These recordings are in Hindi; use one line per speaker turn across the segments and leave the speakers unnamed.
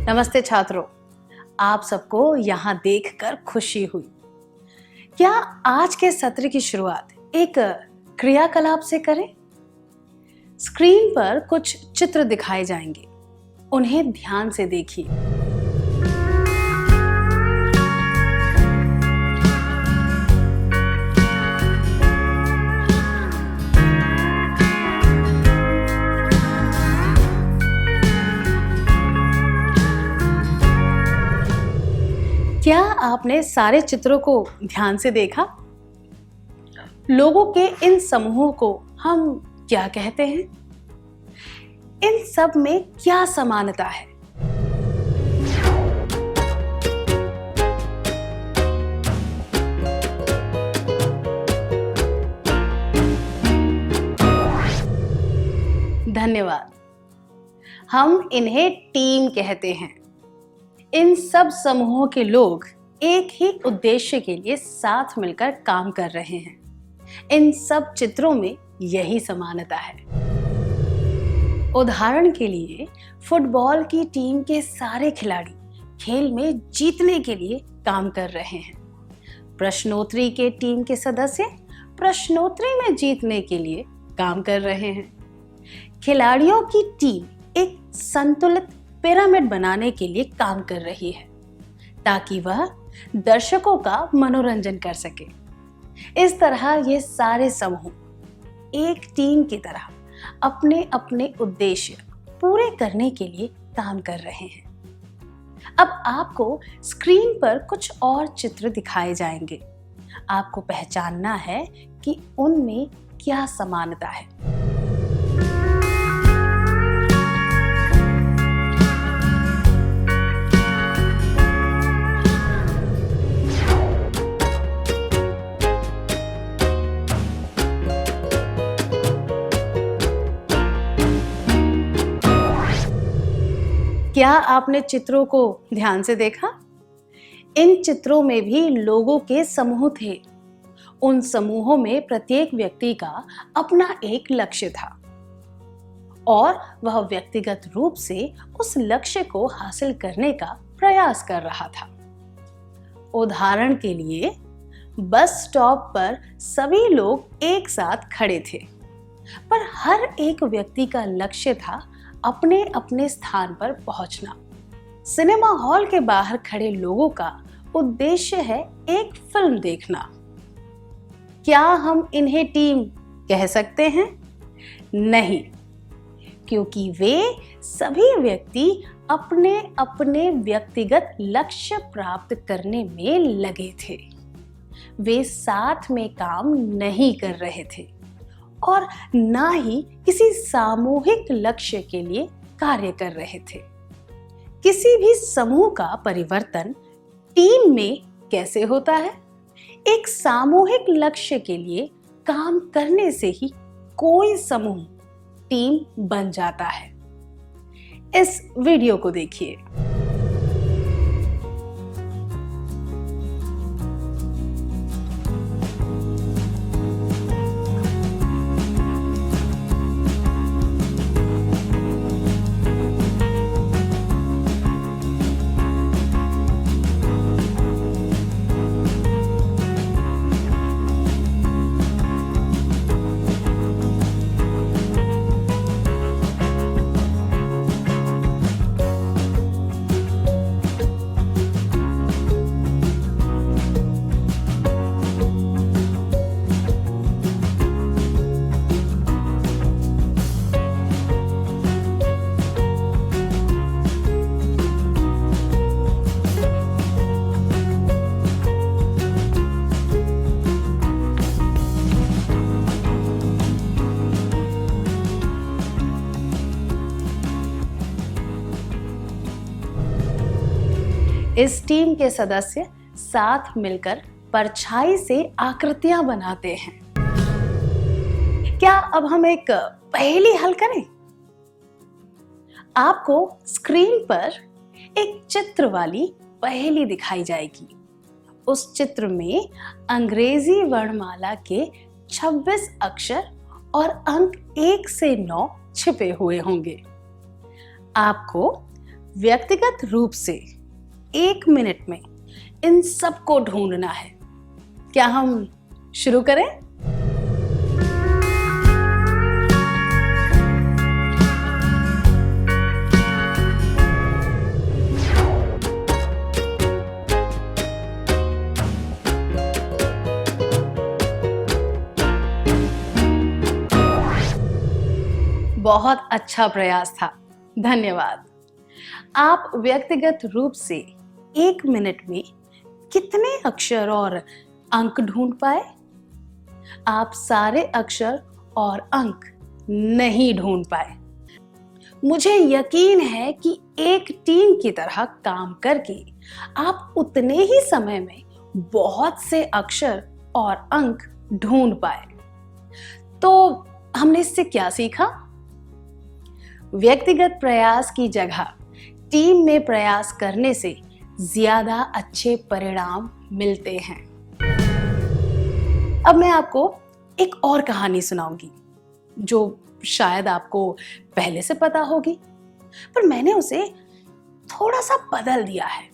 नमस्ते छात्रों, आप सबको यहाँ देखकर खुशी हुई। क्या आज के सत्र की शुरुआत एक क्रियाकलाप से करें? स्क्रीन पर कुछ चित्र दिखाए जाएंगे, उन्हें ध्यान से देखिए। क्या आपने सारे चित्रों को ध्यान से देखा? लोगों के इन समूहों को हम क्या कहते हैं? इन सब में क्या समानता है? धन्यवाद। हम इन्हें टीम कहते हैं। इन सब समूहों के लोग एक ही उद्देश्य के लिए साथ मिलकर काम कर रहे हैं। इन सब चित्रों में यही समानता है। उदाहरण के लिए, फुटबॉल की टीम के सारे खिलाड़ी खेल में जीतने के लिए काम कर रहे हैं। प्रश्नोत्तरी के टीम के सदस्य प्रश्नोत्तरी में जीतने के लिए काम कर रहे हैं। खिलाड़ियों की टीम एक संतुलित पिरामिड बनाने के लिए काम कर रही है ताकि वह दर्शकों का मनोरंजन कर सके। इस तरह ये सारे समूह एक टीम की तरह अपने अपने उद्देश्य पूरे करने के लिए काम कर रहे हैं। अब आपको स्क्रीन पर कुछ और चित्र दिखाए जाएंगे। आपको पहचानना है कि उनमें क्या समानता है। क्या आपने चित्रों को ध्यान से देखा? इन चित्रों में भी लोगों के समूह थे। उन समूहों में प्रत्येक व्यक्ति का अपना एक लक्ष्य था और वह व्यक्तिगत रूप से उस लक्ष्य को हासिल करने का प्रयास कर रहा था। उदाहरण के लिए, बस स्टॉप पर सभी लोग एक साथ खड़े थे, पर हर एक व्यक्ति का लक्ष्य था अपने अपने स्थान पर पहुंचना। सिनेमा हॉल के बाहर खड़े लोगों का उद्देश्य है एक फिल्म देखना। क्या हम इन्हें टीम कह सकते हैं? नहीं, क्योंकि वे सभी व्यक्ति अपने अपने व्यक्तिगत लक्ष्य प्राप्त करने में लगे थे। वे साथ में काम नहीं कर रहे थे और ना ही किसी सामूहिक लक्ष्य के लिए कार्य कर रहे थे। किसी भी समूह का परिवर्तन टीम में कैसे होता है? एक सामूहिक लक्ष्य के लिए काम करने से ही कोई समूह टीम बन जाता है। इस वीडियो को देखिए। इस टीम के सदस्य साथ मिलकर परछाई से आकृतियां बनाते हैं। क्या अब हम एक पहेली हल करें? आपको स्क्रीन पर एक चित्र वाली पहेली दिखाई जाएगी। उस चित्र में अंग्रेजी वर्णमाला के 26 अक्षर और अंक 1 से 9 छिपे हुए होंगे। आपको व्यक्तिगत रूप से 1 मिनट में इन सबको ढूंढना है। क्या हम शुरू करें? बहुत अच्छा प्रयास था, धन्यवाद। आप व्यक्तिगत रूप से 1 मिनट में कितने अक्षर और अंक ढूंढ पाए? आप सारे अक्षर और अंक नहीं ढूंढ पाए। मुझे यकीन है कि एक टीम की तरह काम करके आप उतने ही समय में बहुत से अक्षर और अंक ढूंढ पाए। तो हमने इससे क्या सीखा? व्यक्तिगत प्रयास की जगह टीम में प्रयास करने से ज्यादा अच्छे परिणाम मिलते हैं। अब मैं आपको एक और कहानी सुनाऊंगी जो शायद आपको पहले से पता होगी, पर मैंने उसे थोड़ा सा बदल दिया है।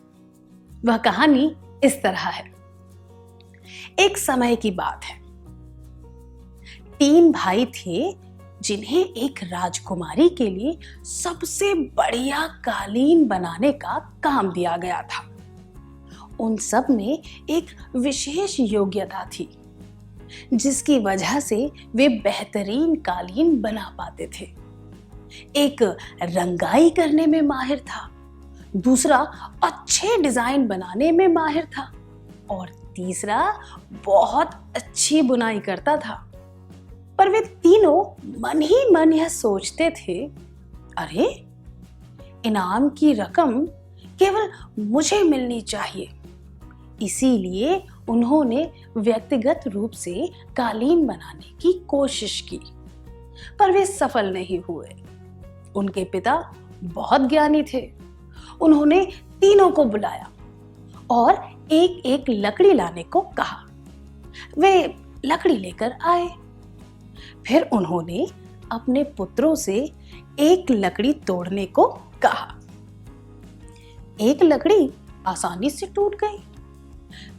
वह कहानी इस तरह है। एक समय की बात है। 3 भाई थे जिन्हें एक राजकुमारी के लिए सबसे बढ़िया कालीन बनाने का काम दिया गया था। उन सब में एक विशेष योग्यता थी जिसकी वजह से वे बेहतरीन कालीन बना पाते थे। एक रंगाई करने में माहिर था, दूसरा अच्छे डिजाइन बनाने में माहिर था और तीसरा बहुत अच्छी बुनाई करता था। पर वे तीनों मन ही मन यह सोचते थे, अरे इनाम की रकम केवल मुझे मिलनी चाहिए। इसीलिए उन्होंने व्यक्तिगत रूप से कालीन बनाने की कोशिश की, पर वे सफल नहीं हुए। उनके पिता बहुत ज्ञानी थे। उन्होंने तीनों को बुलाया और एक एक लकड़ी लाने को कहा। वे लकड़ी लेकर आए। फिर उन्होंने अपने पुत्रों से एक लकड़ी तोड़ने को कहा। एक लकड़ी आसानी से टूट गई।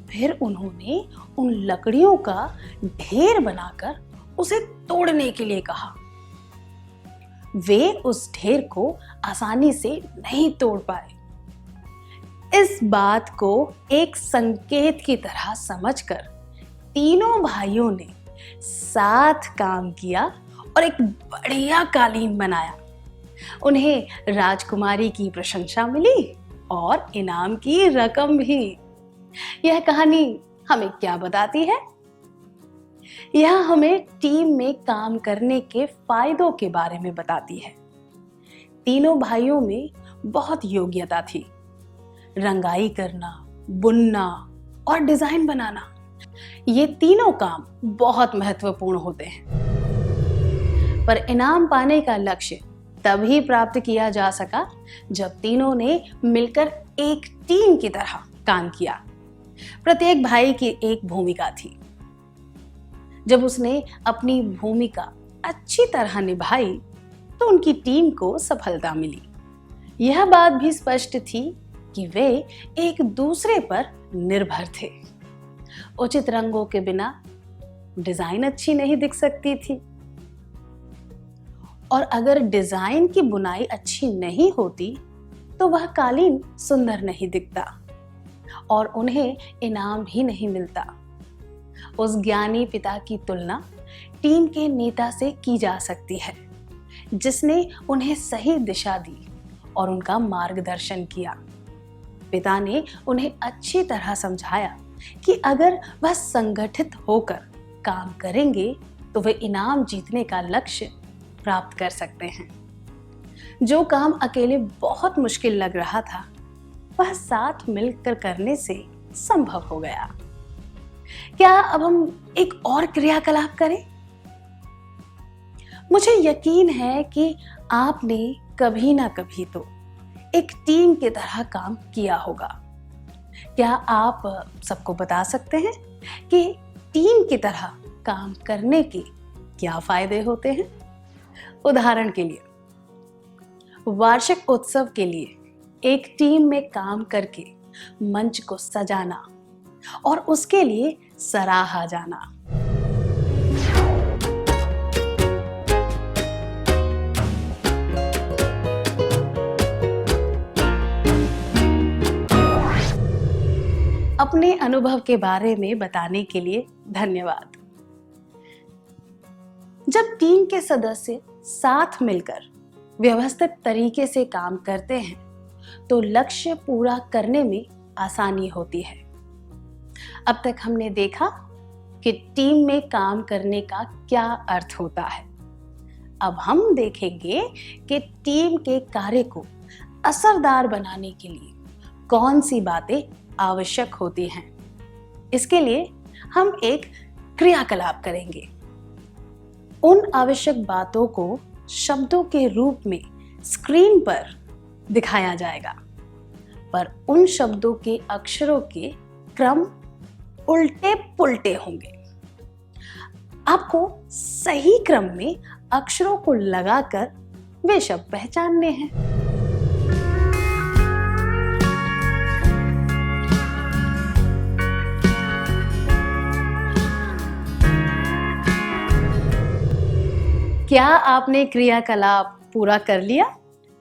फिर उन्होंने उन लकड़ियों का ढेर बनाकर उसे तोड़ने के लिए कहा। वे उस ढेर को आसानी से नहीं तोड़ पाए। इस बात को एक संकेत की तरह समझकर तीनों भाइयों ने साथ काम किया और एक बढ़िया कालीन बनाया। उन्हें राजकुमारी की प्रशंसा मिली और इनाम की रकम भी। यह कहानी हमें क्या बताती है? यह हमें टीम में काम करने के फायदों के बारे में बताती है। तीनों भाइयों में बहुत योग्यता थी। रंगाई करना, बुनना और डिजाइन बनाना, ये तीनों काम बहुत महत्वपूर्ण होते हैं। पर इनाम पाने का लक्ष्य तभी प्राप्त किया जा सका जब तीनों ने मिलकर एक टीम की तरह काम किया। प्रत्येक भाई की एक भूमिका थी। जब उसने अपनी भूमिका अच्छी तरह निभाई तो उनकी टीम को सफलता मिली। यह बात भी स्पष्ट थी कि वे एक दूसरे पर निर्भर थे। उचित रंगों के बिना डिजाइन अच्छी नहीं दिख सकती थी, और अगर डिजाइन की बुनाई अच्छी नहीं होती तो वह कालीन सुंदर नहीं दिखता और उन्हें इनाम भी नहीं मिलता। उस ज्ञानी पिता की तुलना टीम के नेता से की जा सकती है, जिसने उन्हें सही दिशा दी और उनका मार्गदर्शन किया। पिता ने उन्हें अच्छी तरह समझाया कि अगर वह संगठित होकर काम करेंगे तो वे इनाम जीतने का लक्ष्य प्राप्त कर सकते हैं। जो काम अकेले बहुत मुश्किल लग रहा था, वह साथ मिलकर करने से संभव हो गया। क्या अब हम एक और क्रियाकलाप करें? मुझे यकीन है कि आपने कभी ना कभी तो एक टीम की तरह काम किया होगा। क्या आप सबको बता सकते हैं कि टीम की तरह काम करने के क्या फायदे होते हैं? उदाहरण के लिए, वार्षिक उत्सव के लिए एक टीम में काम करके मंच को सजाना और उसके लिए सराहा जाना। अपने अनुभव के बारे में बताने के लिए धन्यवाद। जब टीम के सदस्य साथ मिलकर व्यवस्थित तरीके से काम करते हैं तो लक्ष्य पूरा करने में आसानी होती है। अब तक हमने देखा कि टीम में काम करने का क्या अर्थ होता है। अब हम देखेंगे कि टीम के कार्य को असरदार बनाने के लिए कौन सी बातें आवश्यक होती हैं। इसके लिए हम एक क्रियाकलाप करेंगे। उन आवश्यक बातों को शब्दों के रूप में स्क्रीन पर दिखाया जाएगा, पर उन शब्दों के अक्षरों के क्रम उल्टे पुल्टे होंगे। आपको सही क्रम में अक्षरों को लगाकर वे शब्द पहचानने हैं। क्या आपने क्रियाकलाप पूरा कर लिया?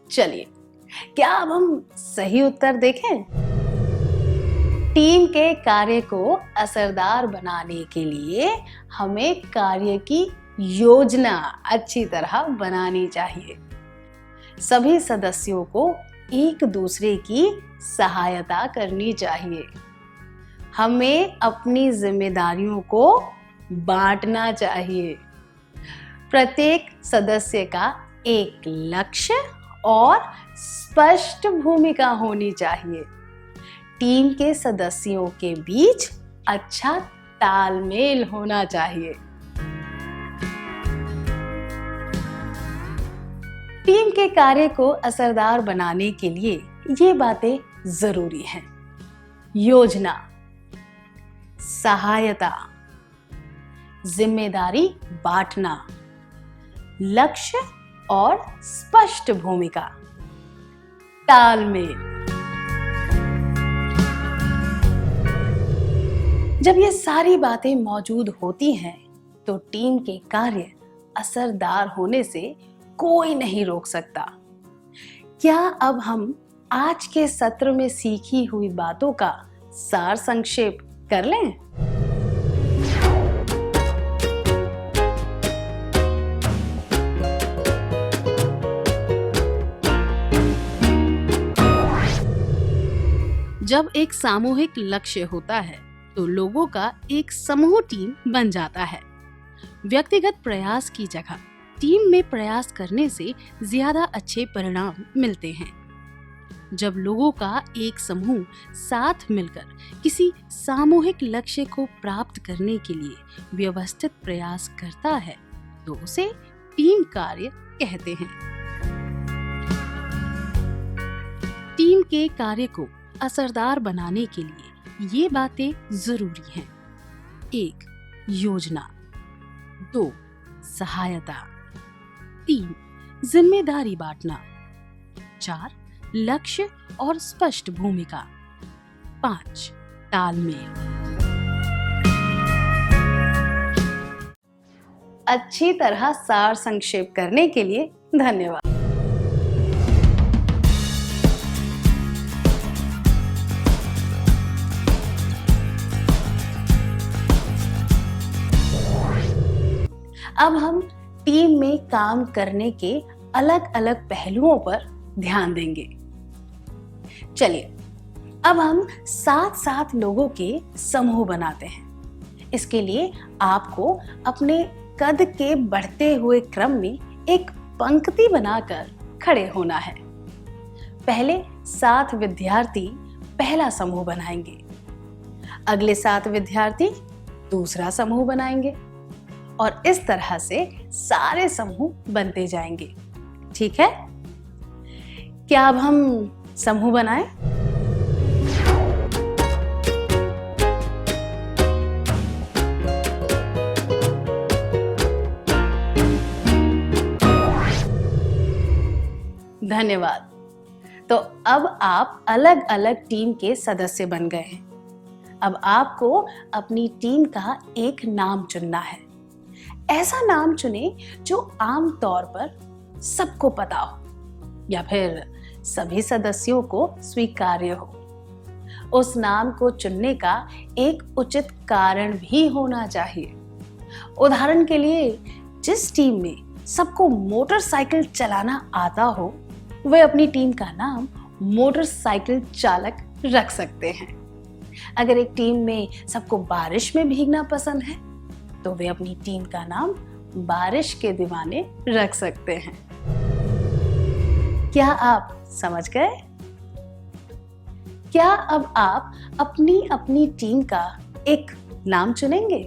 चलिए, क्या अब हम सही उत्तर देखें? टीम के कार्य को असरदार बनाने के लिए हमें कार्य की योजना अच्छी तरह बनानी चाहिए। सभी सदस्यों को एक दूसरे की सहायता करनी चाहिए। हमें अपनी जिम्मेदारियों को बांटना चाहिए। प्रत्येक सदस्य का एक लक्ष्य और स्पष्ट भूमिका होनी चाहिए। टीम के सदस्यों के बीच अच्छा तालमेल होना चाहिए। टीम के कार्य को असरदार बनाने के लिए ये बातें जरूरी हैं। योजना, सहायता, जिम्मेदारी बांटना, लक्ष्य और स्पष्ट भूमिका, तालमेल। जब ये सारी बातें मौजूद होती हैं तो टीम के कार्य असरदार होने से कोई नहीं रोक सकता। क्या अब हम आज के सत्र में सीखी हुई बातों का सार संक्षेप कर लें? जब एक सामूहिक लक्ष्य होता है तो लोगों का एक समूह टीम बन जाता है। व्यक्तिगत प्रयास की जगह टीम में प्रयास करने से ज्यादा अच्छे परिणाम मिलते हैं। जब लोगों का एक समूह साथ मिलकर किसी सामूहिक लक्ष्य को प्राप्त करने के लिए व्यवस्थित प्रयास करता है तो उसे टीम कार्य कहते हैं। टीम के कार्य को असरदार बनाने के लिए ये बातें जरूरी हैं। 1. योजना, 2. सहायता, 3. जिम्मेदारी बांटना, 4. लक्ष्य और स्पष्ट भूमिका, 5. तालमेल। अच्छी तरह सार संक्षेप करने के लिए धन्यवाद। अब हम टीम में काम करने के अलग अलग पहलुओं पर ध्यान देंगे। चलिए, अब हम 7 लोगों के समूह बनाते हैं। इसके लिए आपको अपने कद के बढ़ते हुए क्रम में एक पंक्ति बनाकर खड़े होना है। पहले 7 विद्यार्थी पहला समूह बनाएंगे, अगले 7 विद्यार्थी दूसरा समूह बनाएंगे और इस तरह से सारे समूह बनते जाएंगे। ठीक है? क्या अब हम समूह बनाएं? धन्यवाद। तो अब आप अलग अलग टीम के सदस्य बन गए हैं। अब आपको अपनी टीम का एक नाम चुनना है। ऐसा नाम चुने जो आम तौर पर सबको पता हो या फिर सभी सदस्यों को स्वीकार्य हो। उस नाम को चुनने का एक उचित कारण भी होना चाहिए। उदाहरण के लिए, जिस टीम में सबको मोटरसाइकिल चलाना आता हो, वे अपनी टीम का नाम मोटरसाइकिल चालक रख सकते हैं। अगर एक टीम में सबको बारिश में भीगना पसंद है, तो वे अपनी टीम का नाम बारिश के दीवाने रख सकते हैं। क्या आप समझ गए? क्या अब आप अपनी अपनी टीम का एक नाम चुनेंगे?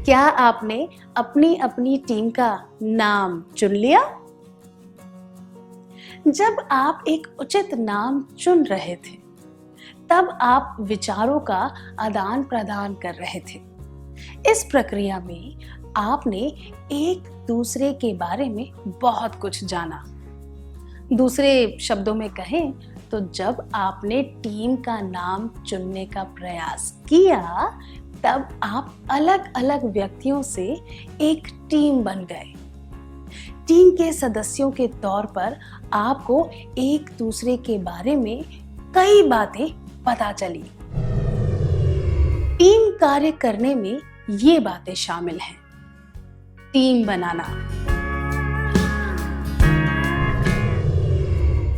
क्या आपने अपनी अपनी टीम का नाम चुन लिया? जब आप एक उचित नाम चुन रहे थे, तब आप विचारों का आदान प्रदान कर रहे थे। इस प्रक्रिया में आपने एक दूसरे के बारे में बहुत कुछ जाना। दूसरे शब्दों में कहें तो जब आपने टीम का नाम चुनने का प्रयास किया, तब आप अलग अलग व्यक्तियों से एक टीम बन गए। टीम के सदस्यों के तौर पर आपको एक दूसरे के बारे में कई बातें पता चली। टीम कार्य करने में ये बातें शामिल हैं। टीम बनाना।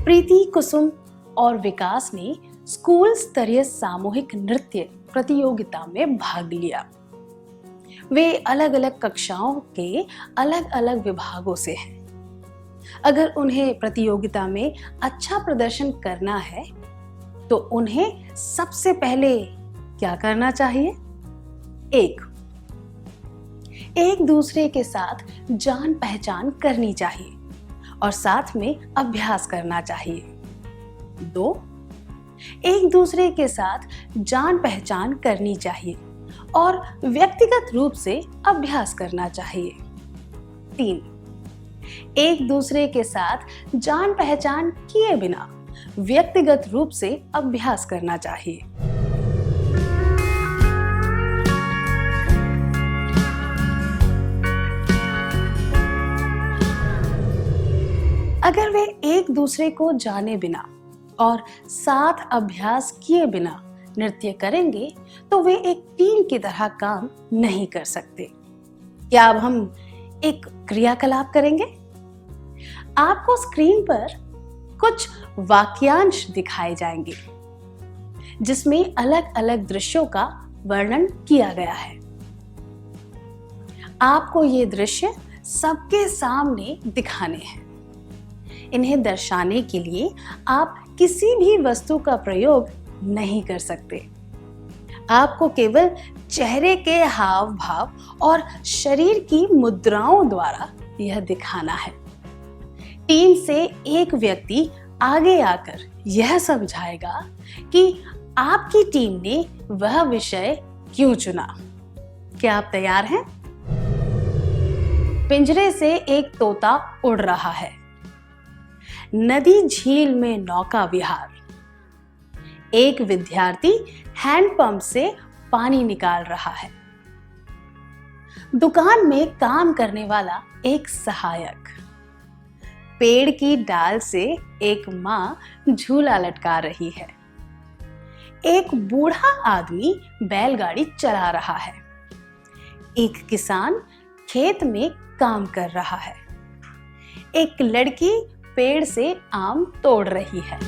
प्रीति, कुसुम और विकास ने स्कूल स्तरीय सामूहिक नृत्य प्रतियोगिता में भाग लिया। वे अलग अलग कक्षाओं के अलग अलग विभागों से हैं। अगर उन्हें प्रतियोगिता में अच्छा प्रदर्शन करना है, तो उन्हें सबसे पहले क्या करना चाहिए? एक दूसरे के साथ जान पहचान करनी चाहिए और साथ में अभ्यास करना चाहिए। 2, एक दूसरे के साथ जान पहचान करनी चाहिए और व्यक्तिगत रूप से अभ्यास करना चाहिए। 3, एक दूसरे के साथ जान पहचान किए बिना व्यक्तिगत रूप से अभ्यास करना चाहिए। अगर वे एक दूसरे को जाने बिना और साथ अभ्यास किए बिना नृत्य करेंगे, तो वे एक टीम की तरह काम नहीं कर सकते। क्या अब हम एक क्रियाकलाप करेंगे? आपको स्क्रीन पर कुछ वाक्यांश दिखाए जाएंगे, जिसमें अलग अलग दृश्यों का वर्णन किया गया है। आपको ये दृश्य सबके सामने दिखाने हैं। इन्हें दर्शाने के लिए आप किसी भी वस्तु का प्रयोग नहीं कर सकते। आपको केवल चेहरे के हाव भाव और शरीर की मुद्राओं द्वारा यह दिखाना है। टीम से एक व्यक्ति आगे आकर यह समझाएगा कि आपकी टीम ने वह विषय क्यों चुना। क्या आप तैयार हैं? पिंजरे से एक तोता उड़ रहा है। नदी झील में नौका विहार। एक विद्यार्थी हैंडपंप से पानी निकाल रहा है। दुकान में काम करने वाला एक सहायक। पेड़ की डाल से एक मां झूला लटका रही है। एक बूढ़ा आदमी बैलगाड़ी चला रहा है। एक किसान खेत में काम कर रहा है। एक लड़की पेड़ से आम तोड़ रही है।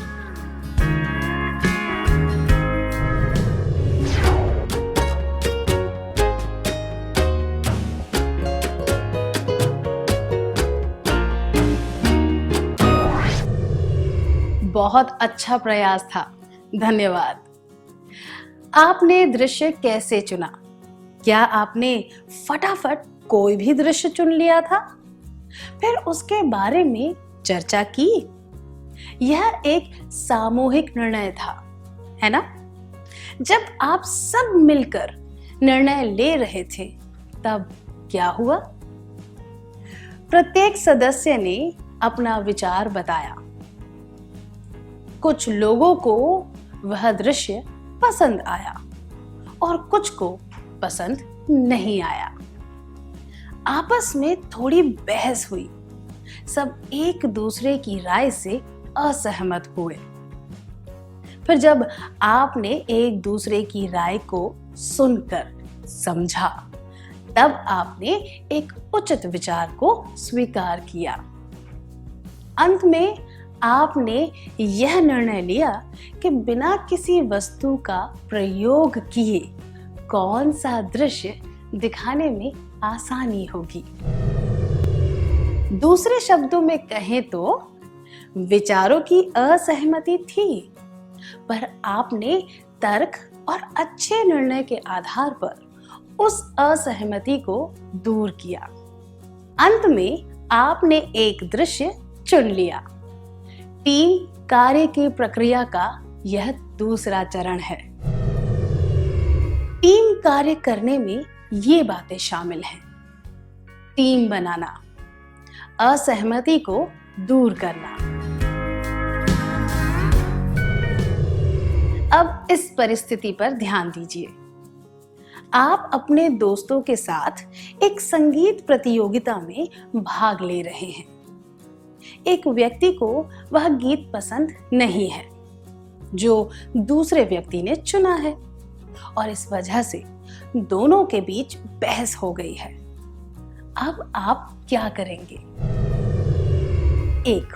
बहुत अच्छा प्रयास था, धन्यवाद। आपने दृश्य कैसे चुना? क्या आपने फटाफट कोई भी दृश्य चुन लिया था, फिर उसके बारे में चर्चा की? यह एक सामूहिक निर्णय था, है ना? जब आप सब मिलकर निर्णय ले रहे थे तब क्या हुआ? प्रत्येक सदस्य ने अपना विचार बताया। कुछ लोगों को वह दृश्य पसंद आया और कुछ को पसंद नहीं आया। आपस में थोड़ी बहस हुई। सब एक दूसरे की राय से असहमत हुए। फिर जब आपने एक दूसरे की राय को सुनकर समझा, तब आपने एक उचित विचार को स्वीकार किया। अंत में आपने यह निर्णय लिया कि बिना किसी वस्तु का प्रयोग किए कौन सा दृश्य दिखाने में आसानी होगी। दूसरे शब्दों में कहें तो विचारों की असहमति थी, पर आपने तर्क और अच्छे निर्णय के आधार पर उस असहमति को दूर किया। अंत में आपने एक दृश्य चुन लिया। टीम कार्य की प्रक्रिया का यह दूसरा चरण है। टीम कार्य करने में ये बातें शामिल हैं। टीम बनाना, असहमति को दूर करना। अब इस परिस्थिति पर ध्यान दीजिए। आप अपने दोस्तों के साथ एक संगीत प्रतियोगिता में भाग ले रहे हैं। एक व्यक्ति को वह गीत पसंद नहीं है जो दूसरे व्यक्ति ने चुना है और इस वजह से दोनों के बीच बहस हो गई है। अब आप क्या करेंगे? 1,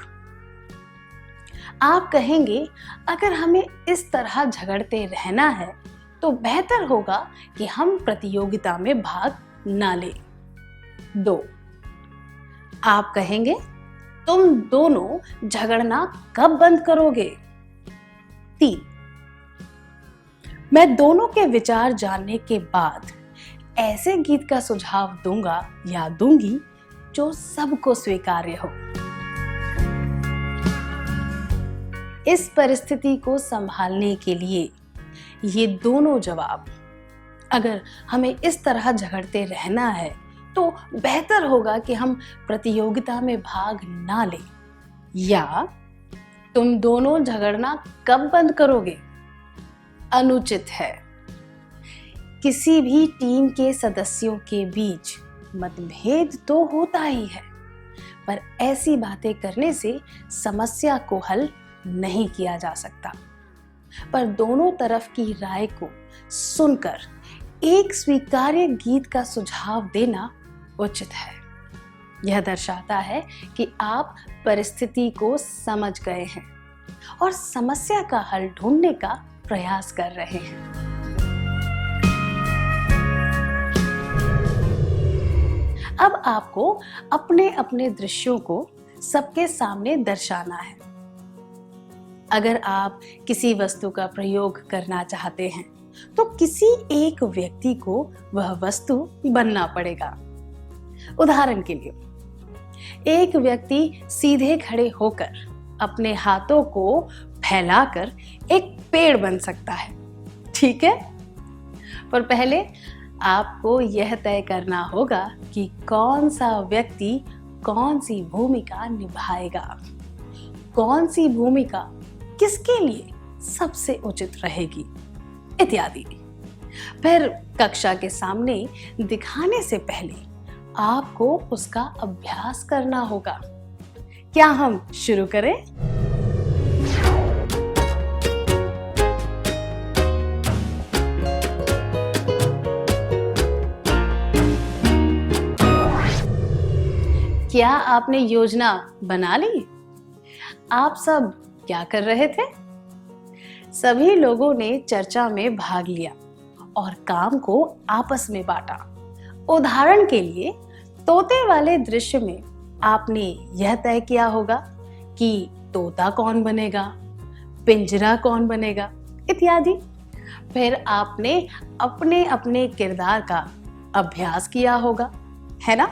आप कहेंगे अगर हमें इस तरह झगड़ते रहना है तो बेहतर होगा कि हम प्रतियोगिता में भाग ना लें। 2, आप कहेंगे तुम दोनों झगड़ना कब बंद करोगे? 3, मैं दोनों के विचार जानने के बाद ऐसे गीत का सुझाव दूंगा या दूंगी जो सबको स्वीकार्य हो। इस परिस्थिति को संभालने के लिए ये दोनों जवाब, अगर हमें इस तरह झगड़ते रहना है तो बेहतर होगा कि हम प्रतियोगिता में भाग ना लें, या तुम दोनों झगड़ना कब बंद करोगे, अनुचित है। किसी भी टीम के सदस्यों के बीच मतभेद तो होता ही है, पर ऐसी बातें करने से समस्या को हल नहीं किया जा सकता। पर दोनों तरफ की राय को सुनकर एक स्वीकार्य गीत का सुझाव देना उचित है। यह दर्शाता है कि आप परिस्थिति को समझ गए हैं और समस्या का हल ढूंढने का प्रयास कर रहे हैं। अब आपको अपने अपने दृश्यों को सबके सामने दर्शाना है। अगर आप किसी वस्तु का प्रयोग करना चाहते हैं तो किसी एक व्यक्ति को वह वस्तु बनना पड़ेगा। उदाहरण के लिए, एक व्यक्ति सीधे खड़े होकर अपने हाथों को फैलाकर एक पेड़ बन सकता है, ठीक है? पर पहले आपको यह तय करना होगा कि कौन सा व्यक्ति कौन सी भूमिका निभाएगा, कौन सी भूमिका किसके लिए सबसे उचित रहेगी, इत्यादि। फिर कक्षा के सामने दिखाने से पहले आपको उसका अभ्यास करना होगा। क्या हम शुरू करें? क्या आपने योजना बना ली? आप सब क्या कर रहे थे? सभी लोगों ने चर्चा में भाग लिया और काम को आपस में बांटा। उदाहरण के लिए, तोते वाले दृश्य में आपने यह तय किया होगा कि तोता कौन बनेगा, पिंजरा कौन बनेगा, इत्यादि। फिर आपने अपने अपने किरदार का अभ्यास किया होगा, है ना?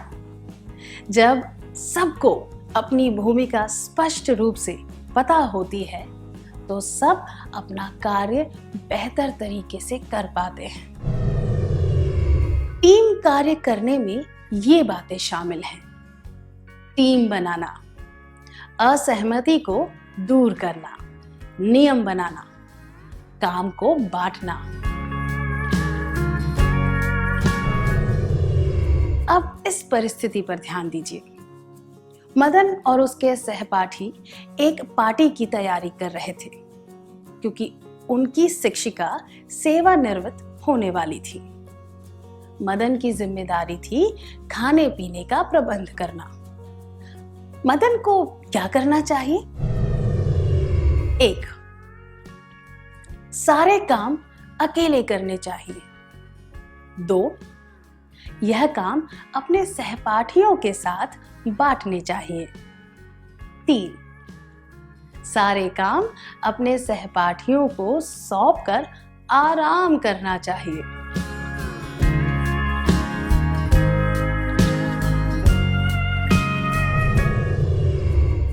जब सबको अपनी भूमिका स्पष्ट रूप से पता होती है तो सब अपना कार्य बेहतर तरीके से कर पाते हैं। टीम कार्य करने में ये बातें शामिल हैं: टीम बनाना, असहमति को दूर करना, नियम बनाना, काम को बांटना। अब इस परिस्थिति पर ध्यान दीजिए। मदन और उसके सहपाठी एक पार्टी की तैयारी कर रहे थे क्योंकि उनकी शिक्षिका सेवानिवृत्त होने वाली थी। मदन की जिम्मेदारी थी खाने पीने का प्रबंध करना। मदन को क्या करना चाहिए? 1. सारे काम अकेले करने चाहिए। 2. यह काम अपने सहपाठियों के साथ बांटने चाहिए। 3. सारे काम अपने सहपाठियों को सौंपकर आराम करना चाहिए।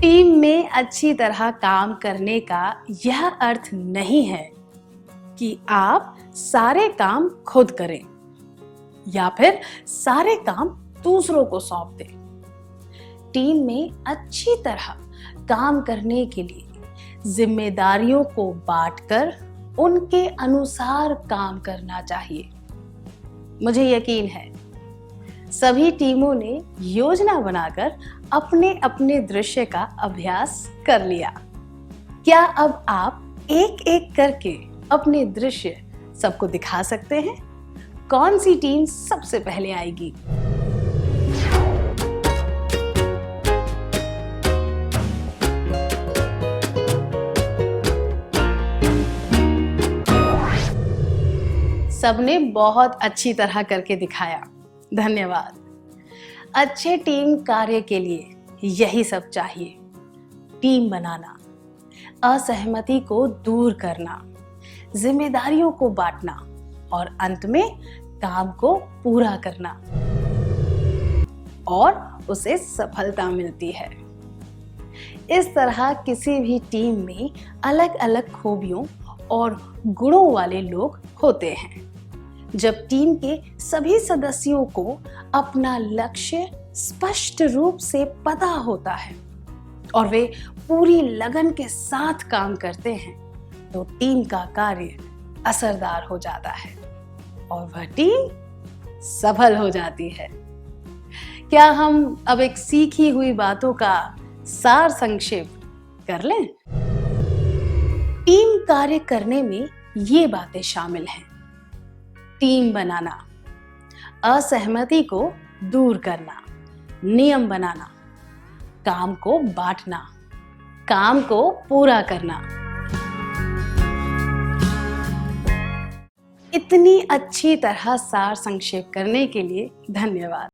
टीम में अच्छी तरह काम करने का यह अर्थ नहीं है कि आप सारे काम खुद करें या फिर सारे काम दूसरों को सौंप दें। टीम में अच्छी तरह काम करने के लिए जिम्मेदारियों को बांटकर उनके अनुसार काम करना चाहिए। मुझे यकीन है सभी टीमों ने योजना बनाकर अपने अपने दृश्य का अभ्यास कर लिया। क्या अब आप एक एक करके अपने दृश्य सबको दिखा सकते हैं? कौन सी टीम सबसे पहले आएगी? सबने बहुत अच्छी तरह करके दिखाया। धन्यवाद। अच्छे टीम कार्य के लिए यही सब चाहिए: टीम बनाना, असहमति को दूर करना, जिम्मेदारियों को बांटना और अंत में काम को पूरा करना, और उसे सफलता मिलती है। इस तरह किसी भी टीम में अलग अलग खूबियों और गुणों वाले लोग होते हैं। जब टीम के सभी सदस्यों को अपना लक्ष्य स्पष्ट रूप से पता होता है और वे पूरी लगन के साथ काम करते हैं, तो टीम का कार्य असरदार हो जाता है और वह टीम सफल हो जाती है। क्या हम अब एक सीखी हुई बातों का सार संक्षेप कर लें? टीम कार्य करने में ये बातें शामिल हैं: टीम बनाना, असहमति को दूर करना, नियम बनाना, काम को बांटना, काम को पूरा करना। इतनी अच्छी तरह सार संक्षेप करने के लिए धन्यवाद।